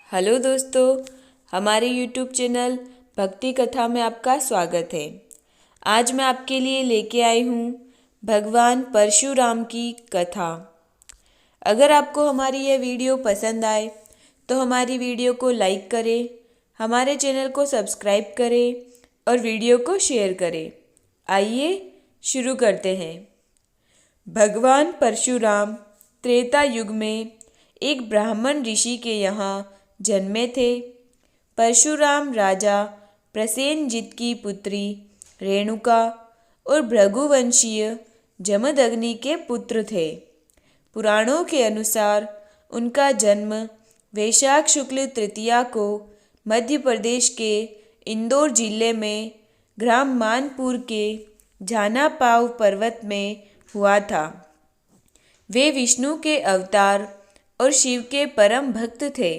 Hello दोस्तों, हमारे YouTube channel भक्ति कथा में आपका स्वागत है। आज मैं आपके लिए लेके आई हूँ भगवान परशुराम की कथा। अगर आपको हमारी यह वीडियो पसंद आए तो हमारी वीडियो को लाइक करें, हमारे चैनल को सब्सक्राइब करें और वीडियो को शेयर करें। आइए शुरू करते हैं। भगवान परशुराम त्रेता युग में एक ब्राह्मण ऋषि के यहाँ जन्मे थे। परशुराम राजा प्रसेनजित की पुत्री रेणुका और भृगुवंशीय जमदग्नि के पुत्र थे। पुराणों के अनुसार उनका जन्म वैशाख शुक्ल तृतीया को मध्य प्रदेश के इंदौर जिले में ग्राम मानपुर के झानापाव पर्वत में हुआ था। वे विष्णु के अवतार और शिव के परम भक्त थे।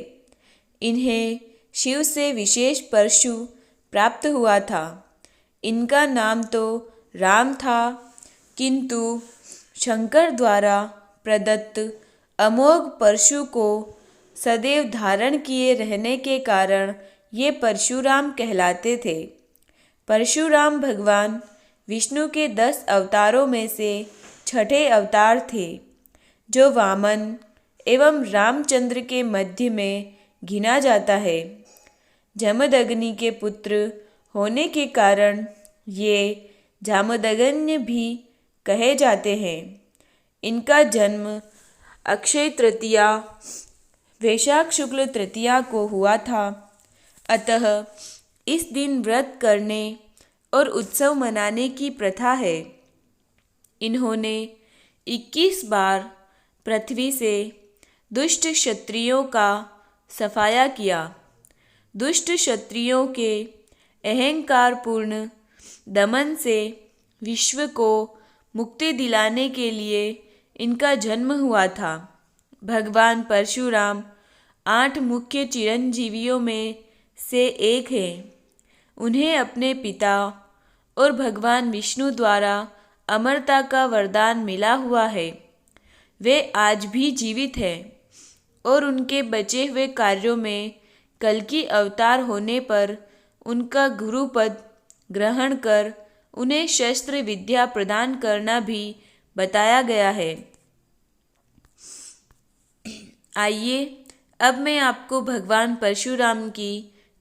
इन्हें शिव से विशेष परशु प्राप्त हुआ था। इनका नाम तो राम था, किंतु शंकर द्वारा प्रदत्त अमोघ परशु को सदैव धारण किए रहने के कारण ये परशुराम कहलाते थे। परशुराम भगवान विष्णु के 10 अवतारों में से छठे अवतार थे, जो वामन एवं रामचंद्र के मध्य में गिना जाता है। जमदग्नि के पुत्र होने के कारण ये जामदग्नि भी कहे जाते हैं। इनका जन्म अक्षय तृतीया वैशाख शुक्ल तृतीया को हुआ था। अतः इस दिन व्रत करने और उत्सव मनाने की प्रथा है। इन्होंने 21 बार पृथ्वी से दुष्ट क्षत्रियों का सफाया किया। दुष्ट क्षत्रियों के अहंकारपूर्ण दमन से विश्व को मुक्ति दिलाने के लिए इनका जन्म हुआ था। भगवान परशुराम 8 मुख्य चिरंजीवियों में से एक हैं। उन्हें अपने पिता और भगवान विष्णु द्वारा अमरता का वरदान मिला हुआ है। वे आज भी जीवित हैं और उनके बचे हुए कार्यों में कल्कि अवतार होने पर उनका गुरुपद ग्रहण कर उन्हें शस्त्र विद्या प्रदान करना भी बताया गया है। आइए अब मैं आपको भगवान परशुराम की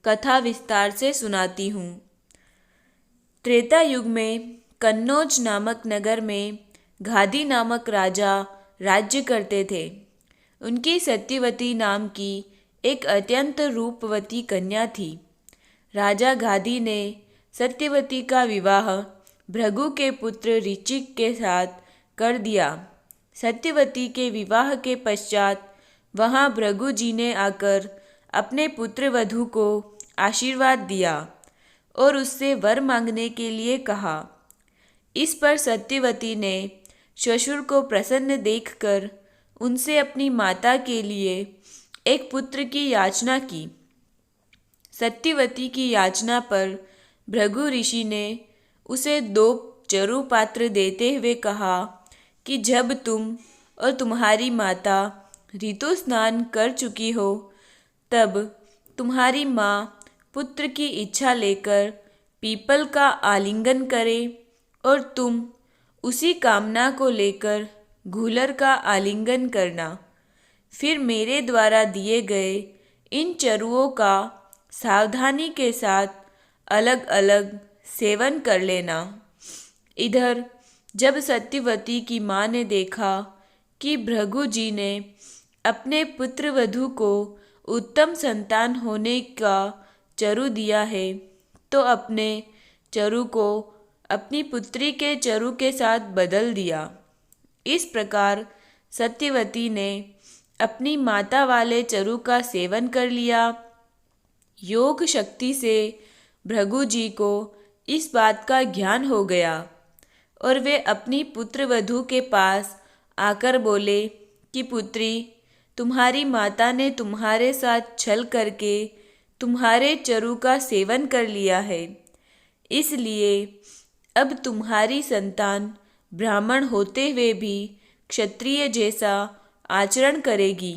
कथा विस्तार से सुनाती हूँ। त्रेता युग में कन्नौज नामक नगर में घादी नामक राजा राज्य करते थे। उनकी सत्यवती नाम की एक अत्यंत रूपवती कन्या थी। राजा घादी ने सत्यवती का विवाह भृगु के पुत्र ऋचिक के साथ कर दिया। सत्यवती के विवाह के पश्चात वहां भृगु जी ने आकर अपने पुत्र वधू को आशीर्वाद दिया और उससे वर मांगने के लिए कहा। इस पर सत्यवती ने ससुर को प्रसन्न देखकर उनसे अपनी माता के लिए एक पुत्र की याचना की। सत्यवती की याचना पर भृगु ऋषि ने उसे 2 चरु पात्र देते हुए कहा कि जब तुम और तुम्हारी माता ऋतु स्नान कर चुकी हो, तब तुम्हारी माँ पुत्र की इच्छा लेकर पीपल का आलिंगन करे और तुम उसी कामना को लेकर घूलर का आलिंगन करना। फिर मेरे द्वारा दिए गए इन चरुओं का सावधानी के साथ अलग अलग सेवन कर लेना। इधर जब सत्यवती की माँ ने देखा कि भृगु जी ने अपने पुत्र वधू को उत्तम संतान होने का चरु दिया है, तो अपने चरु को अपनी पुत्री के चरु के साथ बदल दिया। इस प्रकार सत्यवती ने अपनी माता वाले चरु का सेवन कर लिया। योग शक्ति से भृगु जी को इस बात का ज्ञान हो गया और वे अपनी पुत्र वधू के पास आकर बोले कि पुत्री, तुम्हारी माता ने तुम्हारे साथ छल करके तुम्हारे चरु का सेवन कर लिया है, इसलिए अब तुम्हारी संतान ब्राह्मण होते हुए भी क्षत्रिय जैसा आचरण करेगी।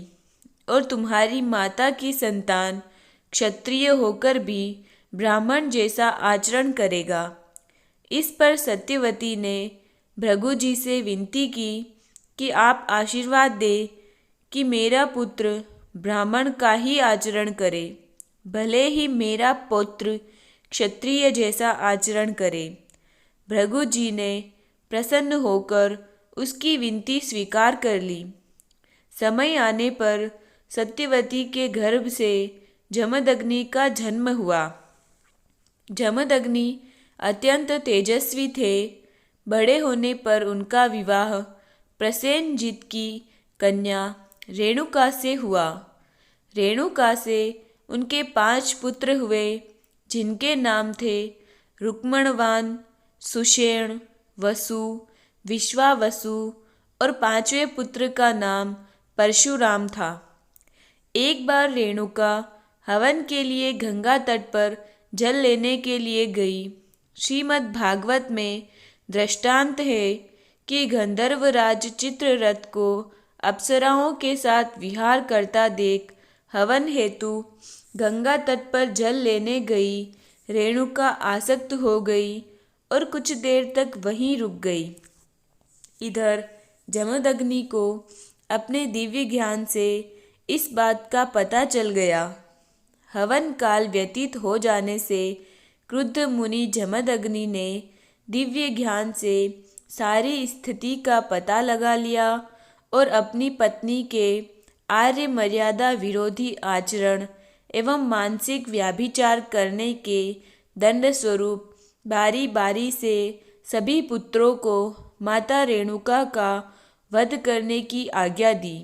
और तुम्हारी माता की संतान क्षत्रिय होकर भी ब्राह्मण जैसा आचरण करेगा। इस पर सत्यवती ने भृगु जी से विनती की कि आप आशीर्वाद दें कि मेरा पुत्र ब्राह्मण का ही आचरण करे, भले ही मेरा पुत्र क्षत्रिय जैसा आचरण करे। भृगु जी ने प्रसन्न होकर उसकी विनती स्वीकार कर ली। समय आने पर सत्यवती के गर्भ से जमदग्नि का जन्म हुआ। जमदग्नि अत्यंत तेजस्वी थे। बड़े होने पर उनका विवाह प्रसेनजित की कन्या रेणुका से हुआ। रेणुका से उनके 5 पुत्र हुए, जिनके नाम थे रुक्मणवान, सुषेण, वसु, विश्वावसु और 5वें पुत्र का नाम परशुराम था। एक बार रेणुका हवन के लिए गंगा तट पर जल लेने के लिए गई। श्रीमद् भागवत में दृष्टांत है कि गंधर्वराज चित्ररथ को अप्सराओं के साथ विहार करता देख हवन हेतु गंगा तट पर जल लेने गई रेणुका आसक्त हो गई और कुछ देर तक वहीं रुक गई। इधर जमदग्नि को अपने दिव्य ज्ञान से इस बात का पता चल गया। हवन काल व्यतीत हो जाने से क्रुद्ध मुनि जमदग्नि ने दिव्य ज्ञान से सारी स्थिति का पता लगा लिया और अपनी पत्नी के आर्य मर्यादा विरोधी आचरण एवं मानसिक व्याभिचार करने के दंड स्वरूप बारी बारी से सभी पुत्रों को माता रेणुका का वध करने की आज्ञा दी।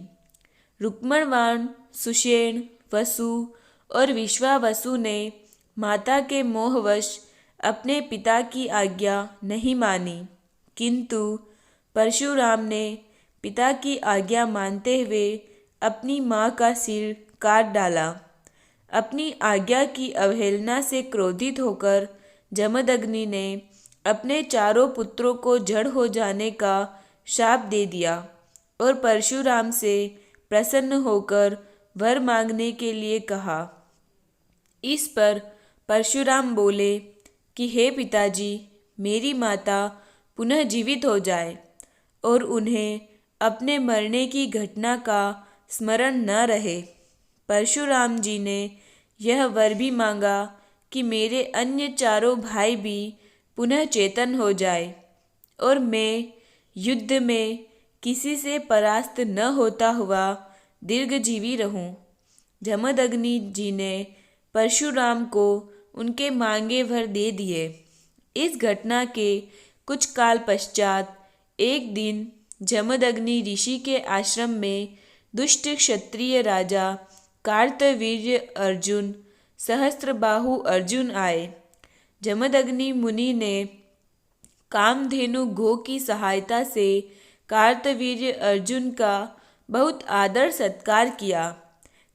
रुक्मणवान, सुषेण, वसु और विश्वावसु ने माता के मोहवश अपने पिता की आज्ञा नहीं मानी, किंतु परशुराम ने पिता की आज्ञा मानते हुए अपनी माँ का सिर काट डाला। अपनी आज्ञा की अवहेलना से क्रोधित होकर जमदग्नि ने अपने 4 पुत्रों को जड़ हो जाने का शाप दे दिया और परशुराम से प्रसन्न होकर वर मांगने के लिए कहा। इस पर परशुराम बोले कि हे पिताजी, मेरी माता पुनः जीवित हो जाए और उन्हें अपने मरने की घटना का स्मरण न रहे। परशुराम जी ने यह वर भी मांगा कि मेरे अन्य 4 भाई भी पुनः चेतन हो जाए और मैं युद्ध में किसी से परास्त न होता हुआ दीर्घजीवी रहूं। जमदग्नि जी ने परशुराम को उनके मांगे भर दे दिए। इस घटना के कुछ काल पश्चात एक दिन जमदग्नि ऋषि के आश्रम में दुष्ट क्षत्रिय राजा कार्तवीर्य अर्जुन, सहस्त्रबाहु अर्जुन आए। जमदग्नि मुनि ने कामधेनु गो की सहायता से कार्तवीर्य अर्जुन का बहुत आदर सत्कार किया।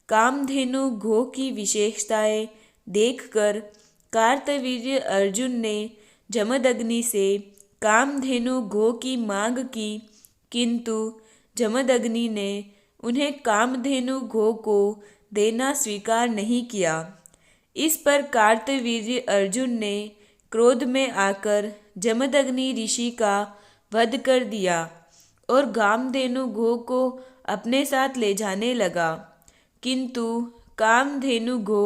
कामधेनु गो की विशेषताएं देखकर कार्तवीर्य अर्जुन ने जमदग्नि से कामधेनु गो की मांग की, किंतु जमदग्नि ने उन्हें कामधेनु गो को देना स्वीकार नहीं किया। इस पर कार्तवीर्य अर्जुन ने क्रोध में आकर जमदग्नि ऋषि का वध कर दिया और कामधेनु गो को अपने साथ ले जाने लगा, किंतु कामधेनु गो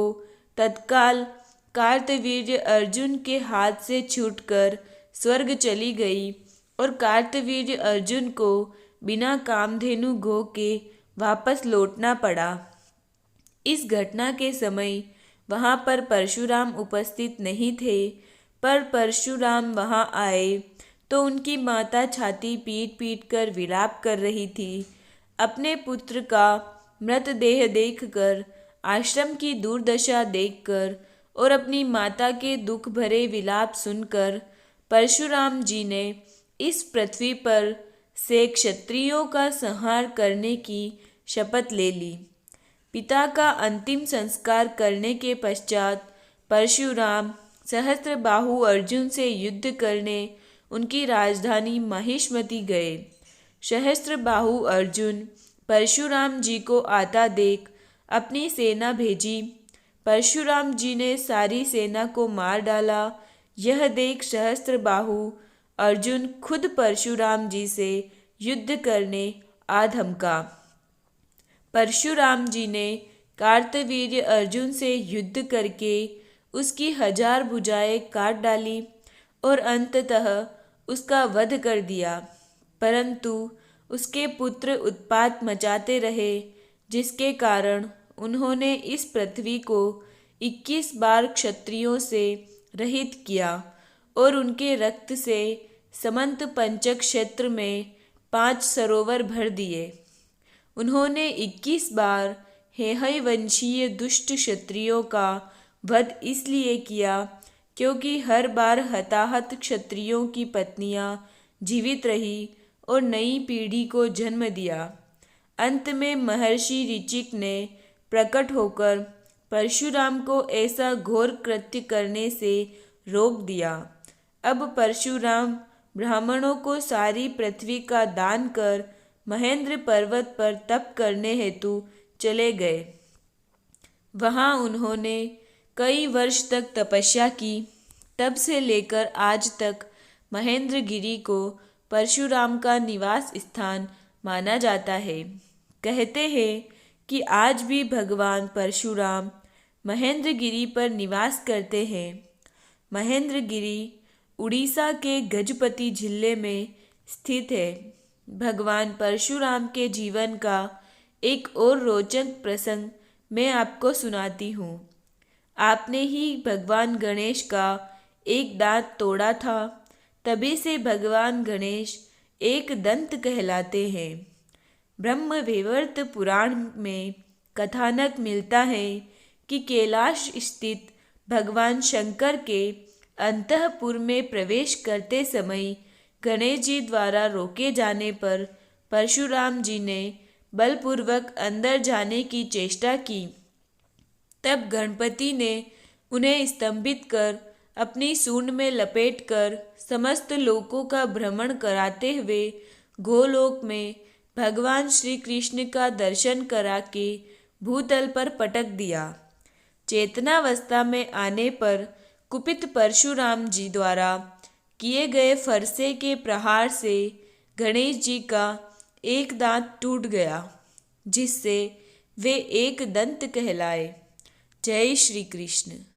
तत्काल कार्तवीर्य अर्जुन के हाथ से छूटकर स्वर्ग चली गई और कार्तवीर्य अर्जुन को बिना कामधेनु गो के वापस लौटना पड़ा। इस घटना के समय वहाँ पर परशुराम उपस्थित नहीं थे, पर परशुराम वहाँ आए तो उनकी माता छाती पीट पीट कर विलाप कर रही थी। अपने पुत्र का मृतदेह देखकर, आश्रम की दुर्दशा देखकर और अपनी माता के दुख भरे विलाप सुनकर परशुराम जी ने इस पृथ्वी पर से क्षत्रियों का संहार करने की शपथ ले ली। पिता का अंतिम संस्कार करने के पश्चात परशुराम सहस्त्रबाहु अर्जुन से युद्ध करने उनकी राजधानी महिष्मति गए। सहस्त्रबाहु अर्जुन परशुराम जी को आता देख अपनी सेना भेजी। परशुराम जी ने सारी सेना को मार डाला। यह देख सहस्त्रबाहु अर्जुन खुद परशुराम जी से युद्ध करने आ धमका। परशुराम जी ने कार्तवीर्य अर्जुन से युद्ध करके उसकी 1000 भुजाएं काट डाली और अंततः उसका वध कर दिया। परंतु उसके पुत्र उत्पात मचाते रहे, जिसके कारण उन्होंने इस पृथ्वी को 21 बार क्षत्रियों से रहित किया और उनके रक्त से समंत पंचक क्षेत्र में 5 सरोवर भर दिए। उन्होंने 21 बार हेहय वंशीय दुष्ट क्षत्रियों का वध इसलिए किया क्योंकि हर बार हताहत क्षत्रियों की पत्नियां जीवित रही और नई पीढ़ी को जन्म दिया। अंत में महर्षि ऋचिक ने प्रकट होकर परशुराम को ऐसा घोर कृत्य करने से रोक दिया। अब परशुराम ब्राह्मणों को सारी पृथ्वी का दान कर महेंद्र पर्वत पर तप करने हेतु चले गए। वहां उन्होंने कई वर्ष तक तपस्या की। तब से लेकर आज तक महेंद्रगिरी को परशुराम का निवास स्थान माना जाता है। कहते हैं कि आज भी भगवान परशुराम महेंद्रगिरी पर निवास करते हैं। महेंद्रगिरी उड़ीसा के गजपति जिले में स्थित है। भगवान परशुराम के जीवन का एक और रोचक प्रसंग मैं आपको सुनाती हूँ। आपने ही भगवान गणेश का एक दांत तोड़ा था, तभी से भगवान गणेश एक दंत कहलाते हैं। ब्रह्मवैवर्त पुराण में कथानक मिलता है कि कैलाश स्थित भगवान शंकर के अंतःपुर में प्रवेश करते समय गणेश जी द्वारा रोके जाने पर परशुराम जी ने बलपूर्वक अंदर जाने की चेष्टा की। तब गणपति ने उन्हें स्तंभित कर अपनी सूंड में लपेटकर समस्त लोकों का भ्रमण कराते हुए गोलोक में भगवान श्री कृष्ण का दर्शन करा के भूतल पर पटक दिया। चेतनावस्था में आने पर कुपित परशुराम जी द्वारा किए गए फरसे के प्रहार से गणेश जी का एक दांत टूट गया, जिससे वे एक दंत कहलाए। जय श्री कृष्ण।